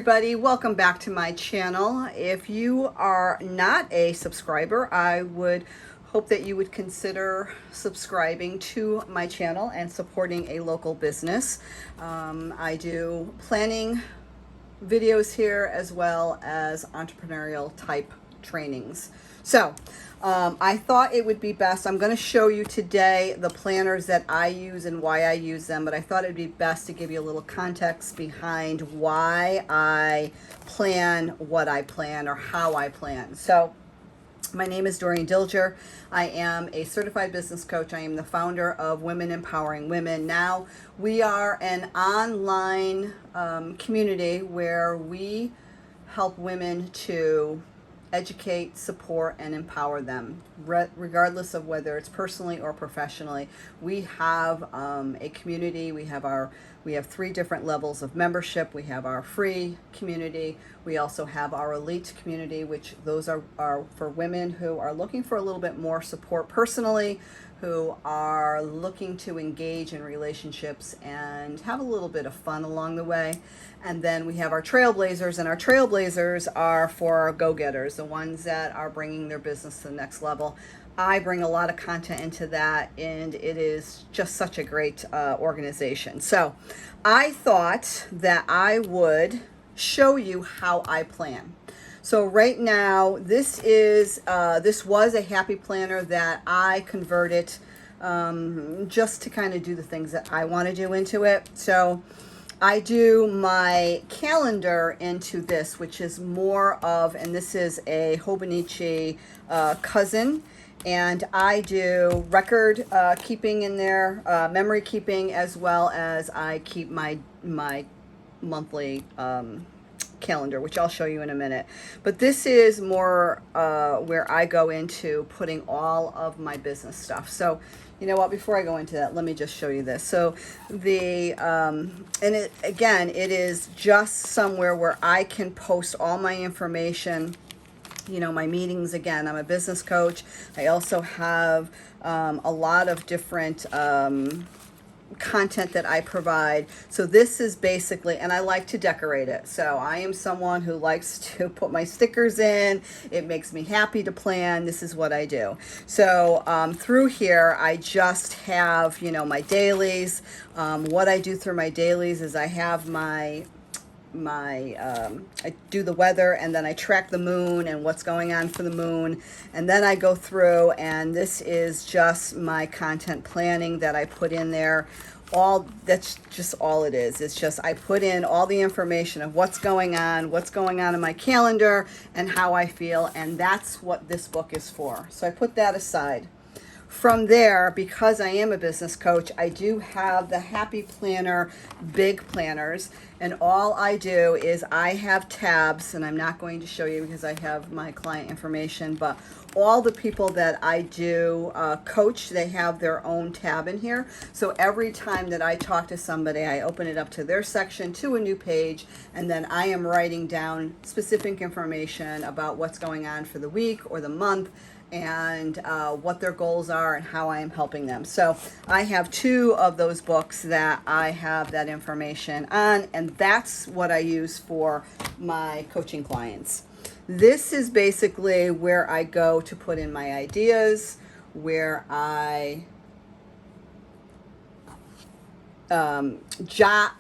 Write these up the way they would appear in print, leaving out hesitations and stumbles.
everybody, welcome back to my channel. If you are not a subscriber, I would hope that you would consider subscribing to my channel and supporting a local business. I do planning videos here as well as entrepreneurial type trainings. So I thought it would be best, I'm going to show you today the planners that I use and why I use them, but I thought it'd be best to give you a little context behind why I plan what I plan or how I plan. So my name is Doreen Dilger. I am a certified business coach. I am the founder of Women Empowering Women. Now, we are an online community where we help women to educate, support, and empower them, regardless of whether it's personally or professionally. We have a community. We have 3 different levels of membership. We have our free community. We also have our elite community, which those are for women who are looking for a little bit more support personally, who are looking to engage in relationships and have a little bit of fun along the way. And then we have our trailblazers, and our trailblazers are for our go-getters, the ones that are bringing their business to the next level. I bring a lot of content into that, and it is just such a great organization. So I thought that I would show you how I plan. So right now, this was a happy planner that I converted just to kind of do the things that I want to do into it. So I do my calendar into this, which is more of, and this is a Hobonichi cousin, and I do record keeping in there, memory keeping, as well as I keep my monthly calendar, which I'll show you in a minute. But this is more where I go into putting all of my business stuff. So you know what, before I go into that, let me just show you this. So the it is just somewhere where I can post all my information, you know, my meetings. Again, I'm a business coach. I also have a lot of different content that I provide. So this is basically, and I like to decorate it. So I am someone who likes to put my stickers in. It makes me happy to plan. This is what I do. So through here, I just have, you know, my dailies. What I do through my dailies is I have I do the weather, and then I track the moon and what's going on for the moon, and then I go through, and this is just my content planning that I put in there. That's just all it is. It's just I put in all the information of what's going on in my calendar, and how I feel, and that's what this book is for. So I put that aside. From there, because I am a business coach, I do have the Happy Planner big planners, and all I do is I have tabs, and I'm not going to show you because I have my client information, but all the people that I do coach, they have their own tab in here. So every time that I talk to somebody, I open it up to their section, to a new page, and then I am writing down specific information about what's going on for the week or the month, and what their goals are and how I am helping them. So I have 2 of those books that I have that information on, and that's what I use for my coaching clients. This is basically where I go to put in my ideas, where I jot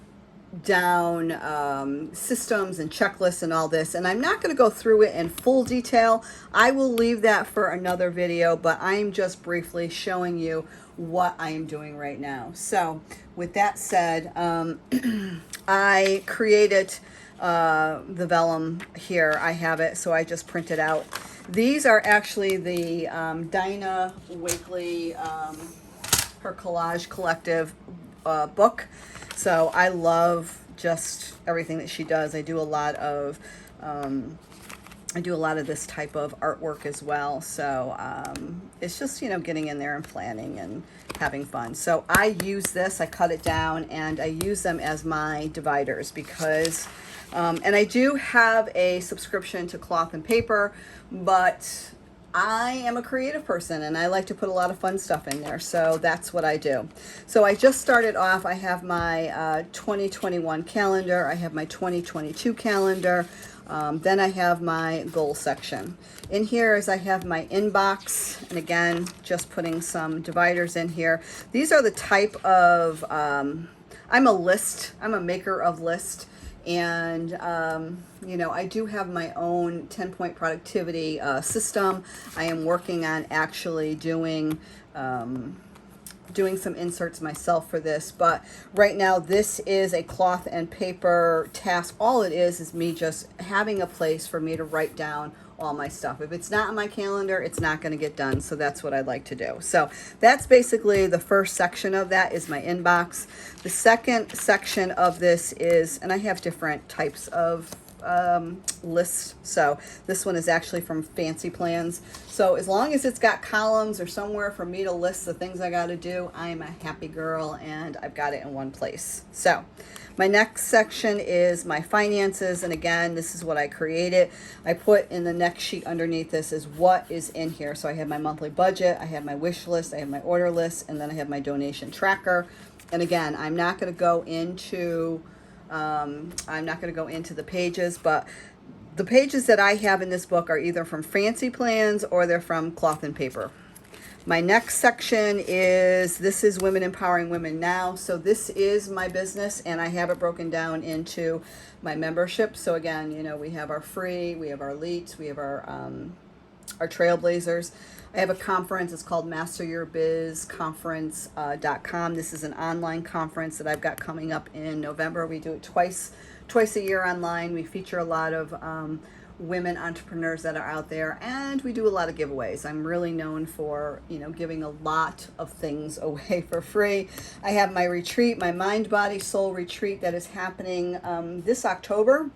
down systems and checklists and all this, and I'm not going to go through it in full detail. I will leave that for another video, but I'm just briefly showing you what I am doing right now. So with that said, I created the vellum here. I have it, so I just printed out. These are actually the Dinah Wakely, her collage collective book. So I love just everything that she does. I do a lot of this type of artwork as well. So it's just, you know, getting in there and planning and having fun. So I use this, I cut it down, and I use them as my dividers because, and I do have a subscription to cloth and paper, but I am a creative person and I like to put a lot of fun stuff in there. So that's what I do. So I just started off. I have my 2021 calendar. I have my 2022 calendar. Then I have my goal section. In here is I have my inbox. And again, just putting some dividers in here. These are the type of, I'm a maker of lists. And, you know, I do have my own 10-point productivity system. I am working on actually doing some inserts myself for this. But right now, this is a cloth and paper task. All it is me just having a place for me to write down all my stuff. If it's not on my calendar, it's not going to get done. So that's what I'd like to do. So that's basically the first section of that is my inbox. The second section of this is, and I have different types of lists. So this one is actually from Fancy Plans. So as long as it's got columns or somewhere for me to list the things I got to do, I'm a happy girl and I've got it in one place. So my next section is my finances. And again, this is what I created. I put in the next sheet underneath this is what is in here. So I have my monthly budget, I have my wish list, I have my order list, and then I have my donation tracker. And again, I'm not going to go into the pages, but the pages that I have in this book are either from Fancy Plans or they're from Cloth and Paper. My next section is, this is Women Empowering Women Now. So this is my business and I have it broken down into my membership. So again, you know, we have our free, we have our elites, we have our trailblazers. I have a conference. It's called masteryourbizconference.com. This is an online conference that I've got coming up in November. We do it twice a year online. We feature a lot of women entrepreneurs that are out there, and we do a lot of giveaways. I'm really known for, you know, giving a lot of things away for free. I have my retreat, my Mind, Body, Soul retreat that is happening this October,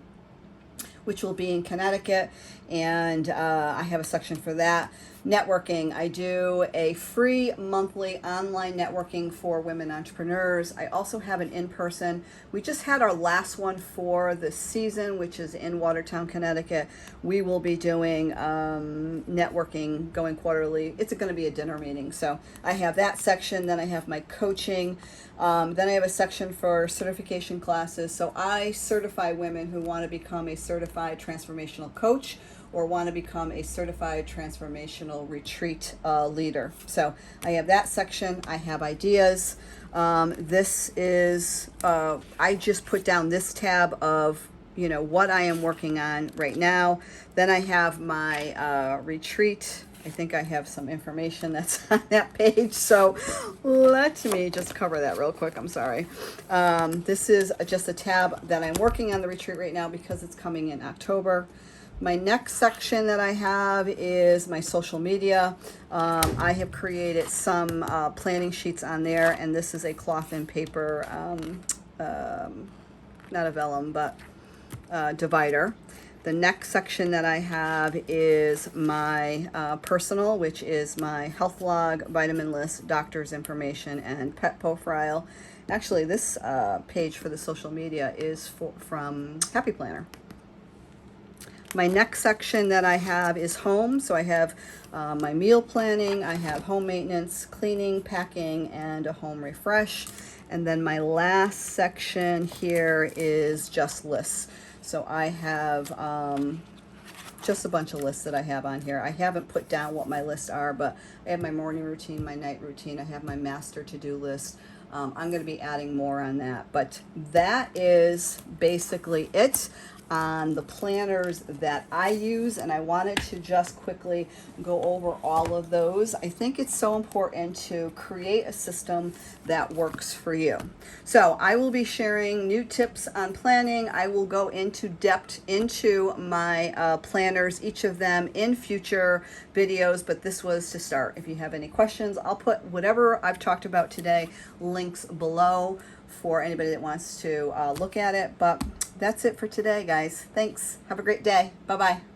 which will be in Connecticut, and I have a section for that. Networking, I do a free monthly online networking for women entrepreneurs. I also have an in-person. We just had our last one for the season, which is in Watertown, Connecticut. We will be doing networking going quarterly. It's going to be a dinner meeting. So I have that section. Then I have my coaching. Then I have a section for certification classes. So I certify women who want to become a certified transformational coach or want to become a certified transformational retreat leader. So I have that section. I have ideas. This is, I just put down this tab of, you know, what I am working on right now. Then I have my retreat. I think I have some information that's on that page. So let me just cover that real quick. I'm sorry. This is just a tab that I'm working on the retreat right now because it's coming in October. My next section that I have is my social media. I have created some planning sheets on there, and this is a cloth and paper, not a vellum, but divider. The next section that I have is my personal, which is my health log, vitamin list, doctor's information, and pet profile. Actually, this page for the social media is from Happy Planner. My next section that I have is home. So I have my meal planning, I have home maintenance, cleaning, packing, and a home refresh. And then my last section here is just lists. So I have just a bunch of lists that I have on here. I haven't put down what my lists are, but I have my morning routine, my night routine. I have my master to-do list. I'm going to be adding more on that. But that is basically it on the planners that I use, and I wanted to just quickly go over all of those. I think it's so important to create a system that works for you. So I will be sharing new tips on planning. I will go into depth into my planners, each of them in future videos, but this was to start. If you have any questions, I'll put whatever I've talked about today links below for anybody that wants to look at it. But that's it for today, guys. Thanks. Have a great day. Bye-bye.